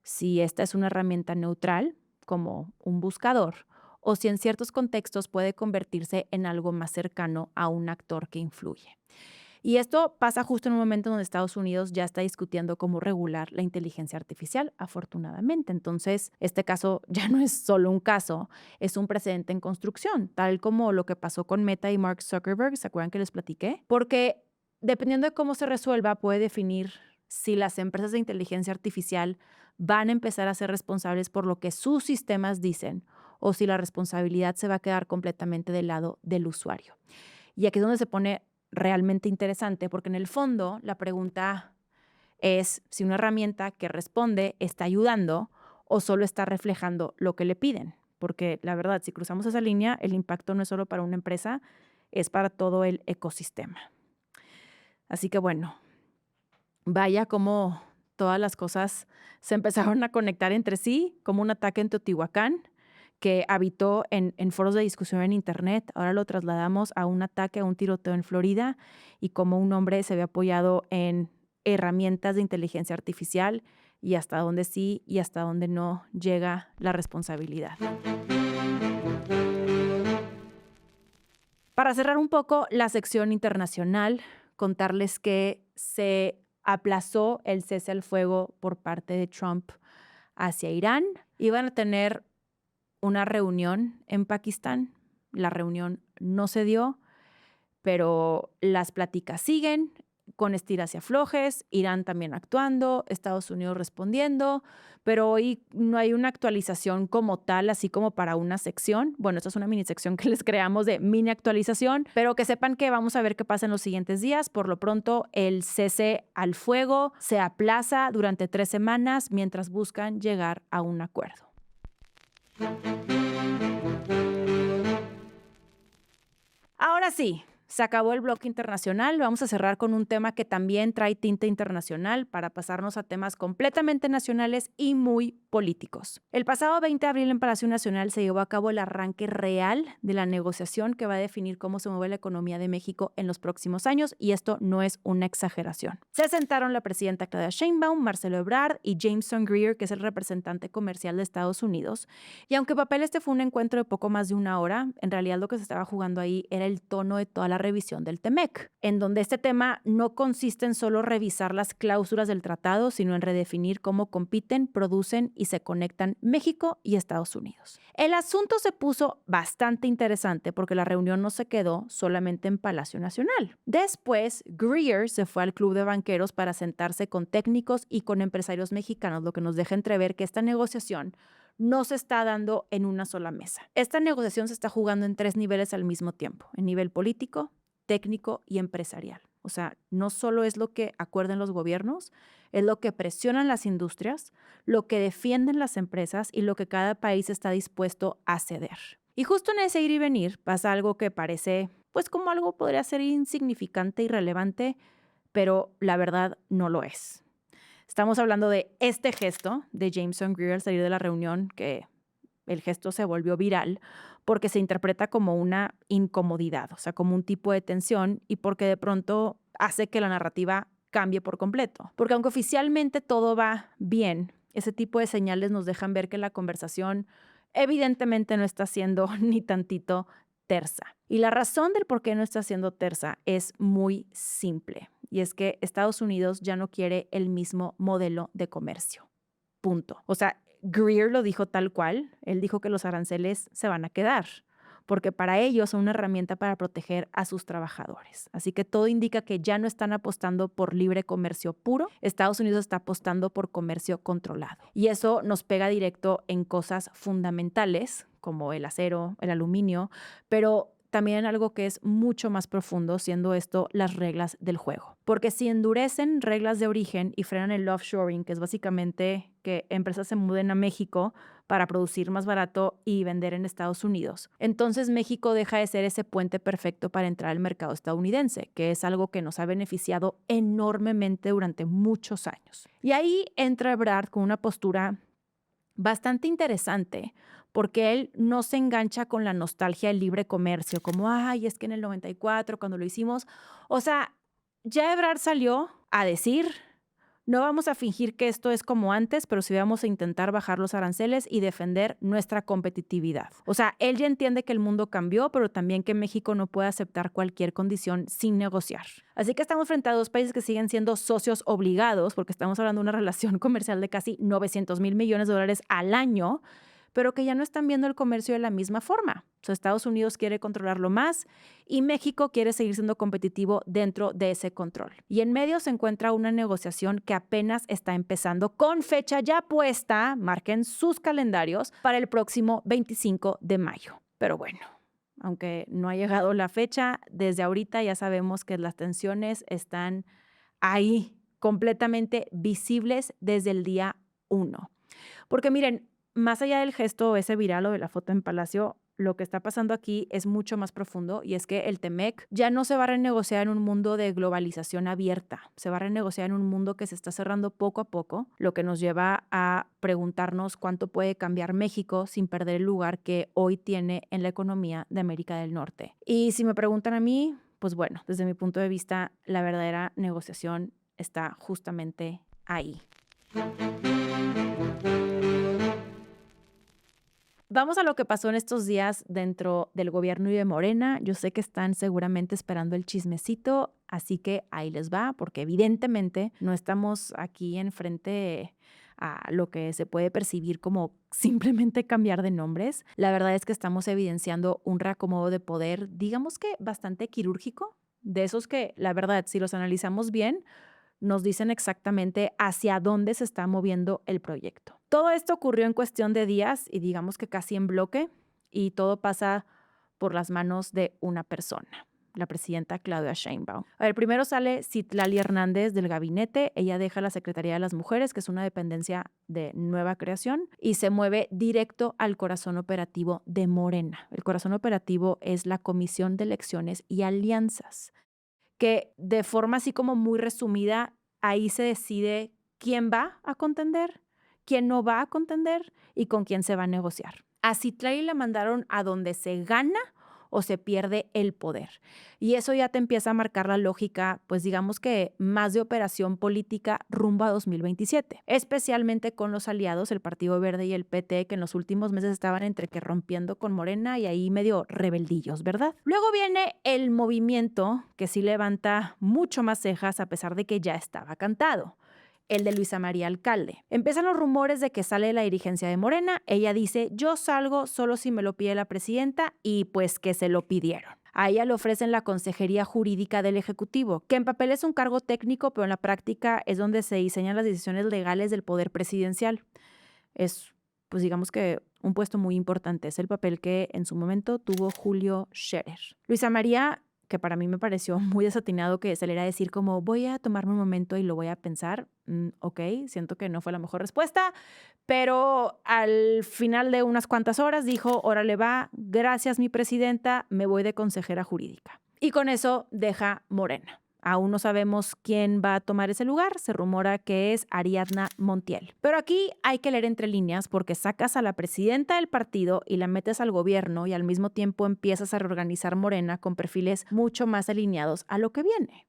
Si esta es una herramienta neutral, como un buscador, o si en ciertos contextos puede convertirse en algo más cercano a un actor que influye. Y esto pasa justo en un momento donde Estados Unidos ya está discutiendo cómo regular la inteligencia artificial, afortunadamente. Entonces, este caso ya no es solo un caso, es un precedente en construcción, tal como lo que pasó con Meta y Mark Zuckerberg, ¿se acuerdan que les platiqué? Porque dependiendo de cómo se resuelva, puede definir si las empresas de inteligencia artificial van a empezar a ser responsables por lo que sus sistemas dicen o si la responsabilidad se va a quedar completamente del lado del usuario. Y aquí es donde se pone realmente interesante, porque en el fondo la pregunta es si una herramienta que responde está ayudando o solo está reflejando lo que le piden. Porque la verdad, si cruzamos esa línea, el impacto no es solo para una empresa, es para todo el ecosistema. Así que bueno, vaya como todas las cosas se empezaron a conectar entre sí, como un ataque en Teotihuacán que habitó en foros de discusión en Internet. Ahora lo trasladamos a un ataque, a un tiroteo en Florida y cómo un hombre se ve apoyado en herramientas de inteligencia artificial y hasta dónde sí y hasta dónde no llega la responsabilidad. Para cerrar un poco la sección internacional, contarles que se aplazó el cese al fuego por parte de Trump hacia Irán. Iban a tener una reunión en Pakistán. La reunión no se dio, pero las pláticas siguen con estiras y aflojes, Irán también actuando, Estados Unidos respondiendo, pero hoy no hay una actualización como tal, así como para una sección. Bueno, esta es una mini sección que les creamos de mini actualización, pero que sepan que vamos a ver qué pasa en los siguientes días. Por lo pronto, el cese al fuego se aplaza durante 3 semanas mientras buscan llegar a un acuerdo. Ahora sí, se acabó el bloque internacional. Vamos a cerrar con un tema que también trae tinte internacional para pasarnos a temas completamente nacionales y muy políticos. El pasado 20 de abril en Palacio Nacional se llevó a cabo el arranque real de la negociación que va a definir cómo se mueve la economía de México en los próximos años, y esto no es una exageración. Se sentaron la presidenta Claudia Sheinbaum, Marcelo Ebrard y Jameson Greer, que es el representante comercial de Estados Unidos. Y aunque papel este fue un encuentro de poco más de una hora, en realidad lo que se estaba jugando ahí era el tono de toda la revisión del TEMEC, en donde este tema no consiste en solo revisar las cláusulas del tratado, sino en redefinir cómo compiten, producen y se conectan México y Estados Unidos. El asunto se puso bastante interesante porque la reunión no se quedó solamente en Palacio Nacional. Después, Greer se fue al Club de Banqueros para sentarse con técnicos y con empresarios mexicanos, lo que nos deja entrever que esta negociación no se está dando en una sola mesa. Esta negociación se está jugando en 3 niveles al mismo tiempo, en nivel político, técnico y empresarial. O sea, no solo es lo que acuerdan los gobiernos, es lo que presionan las industrias, lo que defienden las empresas y lo que cada país está dispuesto a ceder. Y justo en ese ir y venir pasa algo que parece, pues como algo podría ser insignificante y irrelevante, pero la verdad no lo es. Estamos hablando de este gesto de Jameson Greer al salir de la reunión, que el gesto se volvió viral porque se interpreta como una incomodidad, o sea, como un tipo de tensión y porque de pronto hace que la narrativa cambie por completo. Porque aunque oficialmente todo va bien, ese tipo de señales nos dejan ver que la conversación evidentemente no está siendo ni tantito tersa. Y la razón del por qué no está siendo tersa es muy simple, y es que Estados Unidos ya no quiere el mismo modelo de comercio. Punto. O sea, Greer lo dijo tal cual. Él dijo que los aranceles se van a quedar, porque para ellos son una herramienta para proteger a sus trabajadores. Así que todo indica que ya no están apostando por libre comercio puro. Estados Unidos está apostando por comercio controlado. Y eso nos pega directo en cosas fundamentales, como el acero, el aluminio, pero también algo que es mucho más profundo, siendo esto las reglas del juego. Porque si endurecen reglas de origen y frenan el offshoring, que es básicamente que empresas se muden a México para producir más barato y vender en Estados Unidos, entonces México deja de ser ese puente perfecto para entrar al mercado estadounidense, que es algo que nos ha beneficiado enormemente durante muchos años. Y ahí entra Ebrard con una postura bastante interesante, porque él no se engancha con la nostalgia del libre comercio, como, ay, es que en el 94, cuando lo hicimos, o sea, ya Ebrard salió a decir, no vamos a fingir que esto es como antes, pero sí vamos a intentar bajar los aranceles y defender nuestra competitividad. O sea, él ya entiende que el mundo cambió, pero también que México no puede aceptar cualquier condición sin negociar. Así que estamos frente a dos países que siguen siendo socios obligados, porque estamos hablando de una relación comercial de casi 900,000 millones de dólares al año, pero que ya no están viendo el comercio de la misma forma. O sea, Estados Unidos quiere controlarlo más y México quiere seguir siendo competitivo dentro de ese control. Y en medio se encuentra una negociación que apenas está empezando con fecha ya puesta, marquen sus calendarios, para el próximo 25 de mayo. Pero bueno, aunque no ha llegado la fecha, desde ahorita ya sabemos que las tensiones están ahí, completamente visibles desde el día 1. Porque miren, más allá del gesto ese viral o de la foto en Palacio, lo que está pasando aquí es mucho más profundo, y es que el TEMEC ya no se va a renegociar en un mundo de globalización abierta, se va a renegociar en un mundo que se está cerrando poco a poco, lo que nos lleva a preguntarnos cuánto puede cambiar México sin perder el lugar que hoy tiene en la economía de América del Norte. Y si me preguntan a mí, pues bueno, desde mi punto de vista, la verdadera negociación está justamente ahí. Vamos a lo que pasó en estos días dentro del gobierno y de Morena. Yo sé que están seguramente esperando el chismecito, así que ahí les va, porque evidentemente no estamos aquí enfrente a lo que se puede percibir como simplemente cambiar de nombres. La verdad es que estamos evidenciando un reacomodo de poder, digamos que bastante quirúrgico, de esos que, la verdad, si los analizamos bien, nos dicen exactamente hacia dónde se está moviendo el proyecto. Todo esto ocurrió en cuestión de días y digamos que casi en bloque, y todo pasa por las manos de una persona, la presidenta Claudia Sheinbaum. A ver, primero sale Citlali Hernández del gabinete. Ella deja la Secretaría de las Mujeres, que es una dependencia de nueva creación, y se mueve directo al corazón operativo de Morena. El corazón operativo es la Comisión de Elecciones y Alianzas, que de forma así como muy resumida, ahí se decide quién va a contender, quién no va a contender y con quién se va a negociar. A Citlali la mandaron a donde se gana o se pierde el poder. Y eso ya te empieza a marcar la lógica, pues digamos que más de operación política rumbo a 2027, especialmente con los aliados, el Partido Verde y el PT, que en los últimos meses estaban entre que rompiendo con Morena y ahí medio rebeldillos, ¿verdad? Luego viene el movimiento que sí levanta mucho más cejas a pesar de que ya estaba cantado, el de Luisa María Alcalde. Empiezan los rumores de que sale de la dirigencia de Morena. Ella dice, yo salgo solo si me lo pide la presidenta, y pues que se lo pidieron. A ella le ofrecen la consejería jurídica del Ejecutivo, que en papel es un cargo técnico, pero en la práctica es donde se diseñan las decisiones legales del poder presidencial. Es, pues digamos que un puesto muy importante. Es el papel que en su momento tuvo Julio Scherer. Luisa María, que para mí me pareció muy desatinado que saliera a decir como voy a tomarme un momento y lo voy a pensar. Ok, siento que no fue la mejor respuesta, pero al final de unas cuantas horas dijo, órale va, gracias mi presidenta, me voy de consejera jurídica. Y con eso deja Morena. Aún no sabemos quién va a tomar ese lugar, se rumora que es Ariadna Montiel. Pero aquí hay que leer entre líneas porque sacas a la presidenta del partido y la metes al gobierno y al mismo tiempo empiezas a reorganizar Morena con perfiles mucho más alineados a lo que viene.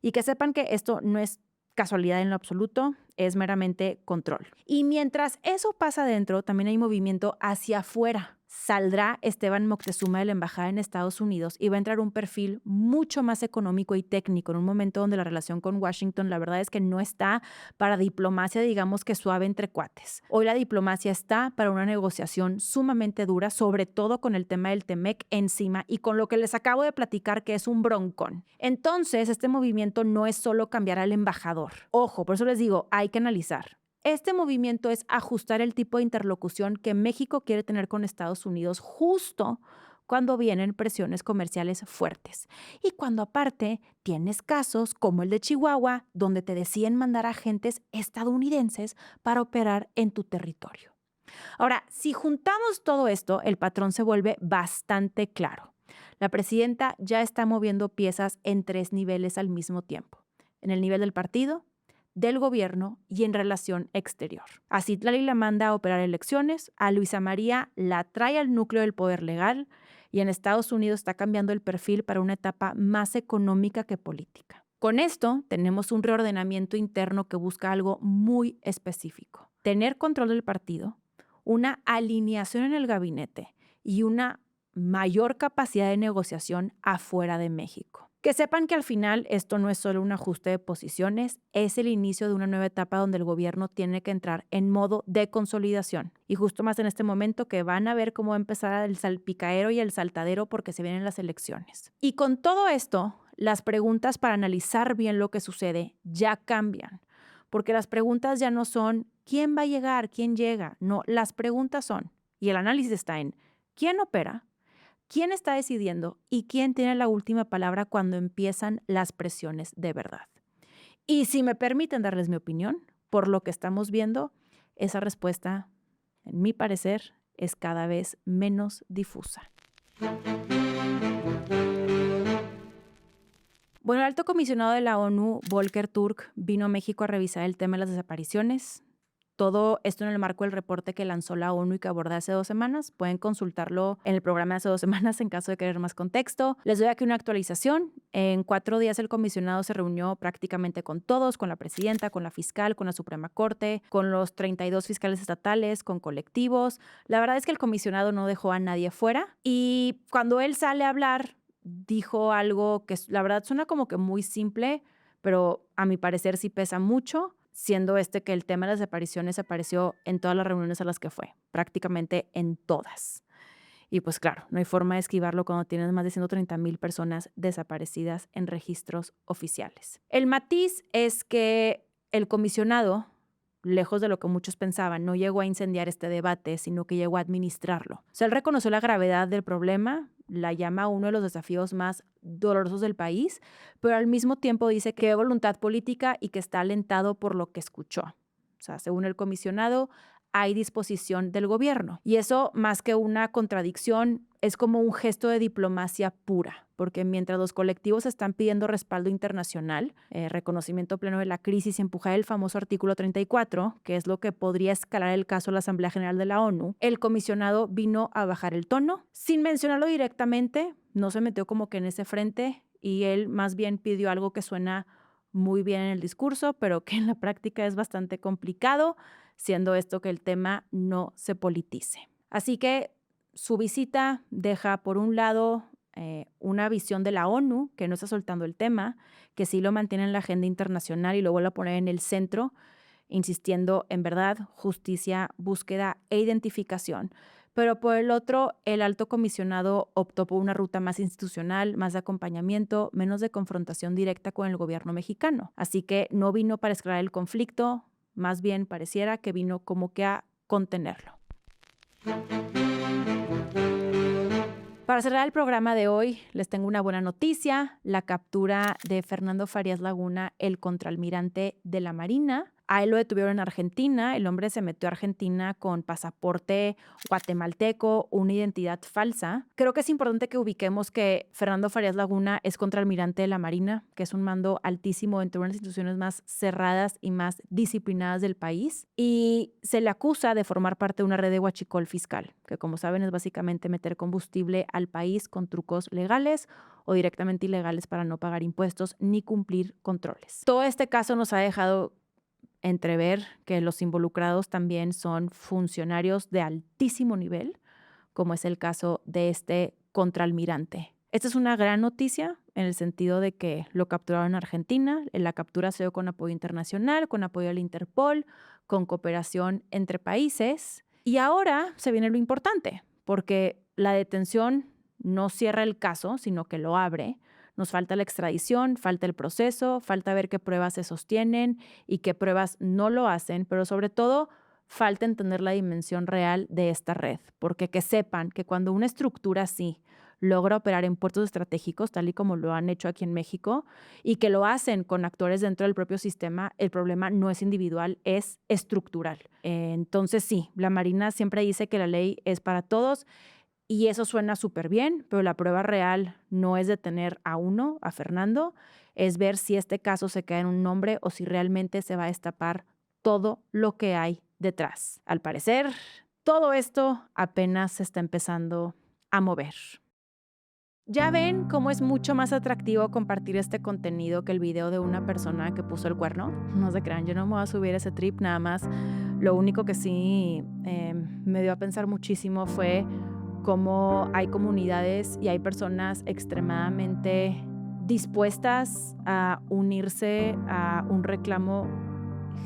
Y que sepan que esto no es casualidad en lo absoluto, es meramente control. Y mientras eso pasa adentro, también hay movimiento hacia afuera. Saldrá Esteban Moctezuma de la embajada en Estados Unidos y va a entrar un perfil mucho más económico y técnico en un momento donde la relación con Washington, la verdad es que no está para diplomacia, digamos que suave entre cuates. Hoy la diplomacia está para una negociación sumamente dura, sobre todo con el tema del Temec encima y con lo que les acabo de platicar que es un broncón. Entonces, este movimiento no es solo cambiar al embajador. Ojo, por eso les digo, hay que analizar. Este movimiento es ajustar el tipo de interlocución que México quiere tener con Estados Unidos justo cuando vienen presiones comerciales fuertes. Y cuando aparte tienes casos como el de Chihuahua, donde te deciden mandar agentes estadounidenses para operar en tu territorio. Ahora, si juntamos todo esto, el patrón se vuelve bastante claro. La presidenta ya está moviendo piezas en 3 niveles al mismo tiempo. En el nivel del partido, del gobierno y en relación exterior. A Citlali la manda a operar elecciones, a Luisa María la trae al núcleo del poder legal y en Estados Unidos está cambiando el perfil para una etapa más económica que política. Con esto tenemos un reordenamiento interno que busca algo muy específico. Tener control del partido, una alineación en el gabinete y una mayor capacidad de negociación afuera de México. Que sepan que al final esto no es solo un ajuste de posiciones, es el inicio de una nueva etapa donde el gobierno tiene que entrar en modo de consolidación. Y justo más en este momento que van a ver cómo va a empezar el salpicadero y el saltadero porque se vienen las elecciones. Y con todo esto, las preguntas para analizar bien lo que sucede ya cambian. Porque las preguntas ya no son ¿quién va a llegar? ¿Quién llega? No, las preguntas son, y el análisis está en ¿quién opera? ¿Quién está decidiendo y quién tiene la última palabra cuando empiezan las presiones de verdad? Y si me permiten darles mi opinión, por lo que estamos viendo, esa respuesta, en mi parecer, es cada vez menos difusa. Bueno, el alto comisionado de la ONU, Volker Turk, vino a México a revisar el tema de las desapariciones. Todo esto en el marco del reporte que lanzó la ONU y que abordé hace 2 semanas. Pueden consultarlo en el programa de hace 2 semanas en caso de querer más contexto. Les doy aquí una actualización. En 4 días el comisionado se reunió prácticamente con todos, con la presidenta, con la fiscal, con la Suprema Corte, con los 32 fiscales estatales, con colectivos. La verdad es que el comisionado no dejó a nadie fuera y cuando él sale a hablar, dijo algo que la verdad suena como que muy simple, pero a mi parecer sí pesa mucho, siendo que el tema de las desapariciones apareció en todas las reuniones a las que fue, prácticamente en todas. Y pues claro, no hay forma de esquivarlo cuando tienes más de 130,000 personas desaparecidas en registros oficiales. El matiz es que el comisionado, lejos de lo que muchos pensaban, no llegó a incendiar este debate, sino que llegó a administrarlo. O sea, él reconoció la gravedad del problema, la llama uno de los desafíos más dolorosos del país, pero al mismo tiempo dice que hay voluntad política y que está alentado por lo que escuchó. O sea, según el comisionado, hay disposición del gobierno. Y eso, más que una contradicción, es como un gesto de diplomacia pura, porque mientras los colectivos están pidiendo respaldo internacional, reconocimiento pleno de la crisis y empujar el famoso artículo 34, que es lo que podría escalar el caso a la Asamblea General de la ONU, el comisionado vino a bajar el tono, sin mencionarlo directamente, no se metió como que en ese frente y él más bien pidió algo que suena muy bien en el discurso, pero que en la práctica es bastante complicado, siendo esto que el tema no se politice. Así que su visita deja, por un lado, una visión de la ONU, que no está soltando el tema, que sí lo mantiene en la agenda internacional y lo vuelve a poner en el centro, insistiendo en verdad, justicia, búsqueda e identificación. Pero por el otro, el alto comisionado optó por una ruta más institucional, más de acompañamiento, menos de confrontación directa con el gobierno mexicano. Así que no vino para escalar el conflicto, más bien pareciera que vino como que a contenerlo. Para cerrar el programa de hoy, les tengo una buena noticia. La captura de Fernando Farías Laguna, el contraalmirante de la Marina, A él lo detuvieron en Argentina. El hombre se metió a Argentina con pasaporte guatemalteco, una identidad falsa. Creo que es importante que ubiquemos que Fernando Farías Laguna es contraalmirante de la Marina, que es un mando altísimo entre una de las instituciones más cerradas y más disciplinadas del país. Y se le acusa de formar parte de una red de huachicol fiscal, que como saben es básicamente meter combustible al país con trucos legales o directamente ilegales para no pagar impuestos ni cumplir controles. Todo este caso nos ha dejado entrever que los involucrados también son funcionarios de altísimo nivel, como es el caso de este contraalmirante. Esta es una gran noticia en el sentido de que lo capturaron en Argentina. La captura se dio con apoyo internacional, con apoyo al Interpol, con cooperación entre países. Y ahora se viene lo importante, porque la detención no cierra el caso, sino que lo abre. Nos falta la extradición, falta el proceso, falta ver qué pruebas se sostienen y qué pruebas no lo hacen, pero sobre todo falta entender la dimensión real de esta red, porque que sepan que cuando una estructura así logra operar en puertos estratégicos, tal y como lo han hecho aquí en México, y que lo hacen con actores dentro del propio sistema, el problema no es individual, es estructural. Entonces sí, la Marina siempre dice que la ley es para todos, y eso suena súper bien, pero la prueba real no es detener a uno, a Fernando, es ver si este caso se queda en un nombre o si realmente se va a destapar todo lo que hay detrás. Al parecer, todo esto apenas se está empezando a mover. Ya ven cómo es mucho más atractivo compartir este contenido que el video de una persona que puso el cuerno. No se crean, yo no me voy a subir ese trip, nada más. Lo único que sí me dio a pensar muchísimo fue cómo hay comunidades y hay personas extremadamente dispuestas a unirse a un reclamo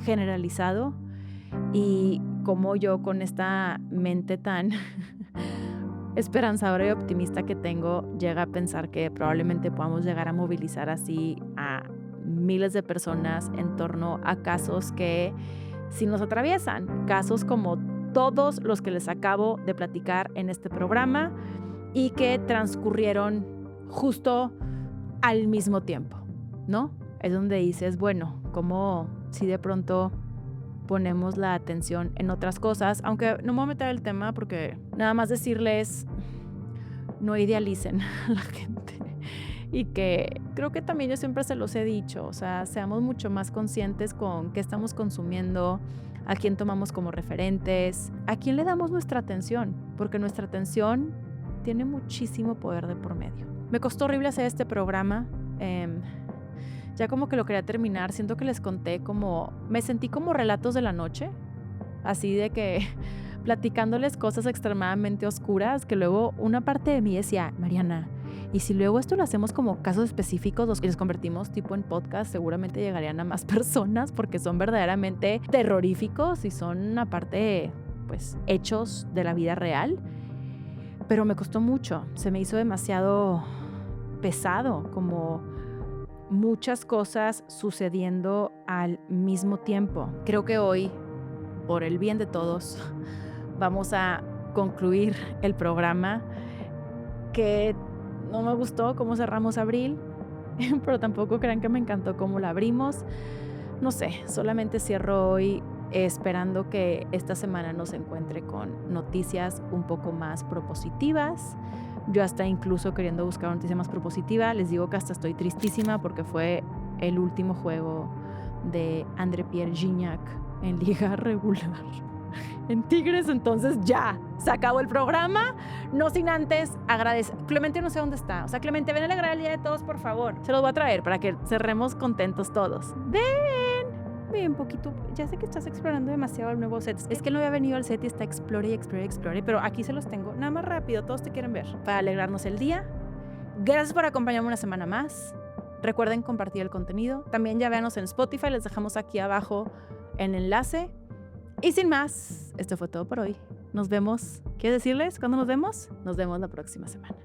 generalizado y cómo yo con esta mente tan esperanzadora y optimista que tengo llega a pensar que probablemente podamos llegar a movilizar así a miles de personas en torno a casos que sí nos atraviesan, casos como todos los que les acabo de platicar en este programa y que transcurrieron justo al mismo tiempo, ¿no? Es donde dices, bueno, como si de pronto ponemos la atención en otras cosas, aunque no me voy a meter el tema porque nada más decirles, no idealicen a la gente y que creo que también yo siempre se los he dicho, o sea, seamos mucho más conscientes con qué estamos consumiendo, a quién tomamos como referentes, a quién le damos nuestra atención, porque nuestra atención tiene muchísimo poder de por medio. Me costó horrible hacer este programa, ya como que lo quería terminar, siento que les conté como, me sentí como relatos de la noche, así de que platicándoles cosas extremadamente oscuras, que luego una parte de mí decía, Mariana, y si luego esto lo hacemos como casos específicos, los que les convertimos tipo en podcast, seguramente llegarían a más personas porque son verdaderamente terroríficos y son aparte, pues, hechos de la vida real. Pero me costó mucho, se me hizo demasiado pesado, como muchas cosas sucediendo al mismo tiempo. Creo que hoy, por el bien de todos, vamos a concluir el programa, que no me gustó cómo cerramos abril, pero tampoco crean que me encantó cómo lo abrimos. No sé, solamente cierro hoy esperando que esta semana nos encuentre con noticias un poco más propositivas. Yo hasta incluso queriendo buscar una noticia más propositiva, les digo que hasta estoy tristísima porque fue el último juego de André-Pierre Gignac en liga regular en Tigres, entonces ya, se acabó el programa, no sin antes agradecer. Clemente no sé dónde está, o sea, Clemente, ven a alegrar el día de todos, por favor. Se los voy a traer para que cerremos contentos todos. Ven un poquito, ya sé que estás explorando demasiado el nuevo set. Es que él no había venido al set y está explore, pero aquí se los tengo, nada más rápido, todos te quieren ver. Para alegrarnos el día. Gracias por acompañarme una semana más. Recuerden compartir el contenido. También ya véanos en Spotify, les dejamos aquí abajo el enlace. Y sin más, esto fue todo por hoy. Nos vemos. ¿Quieres decirles cuándo nos vemos? Nos vemos la próxima semana.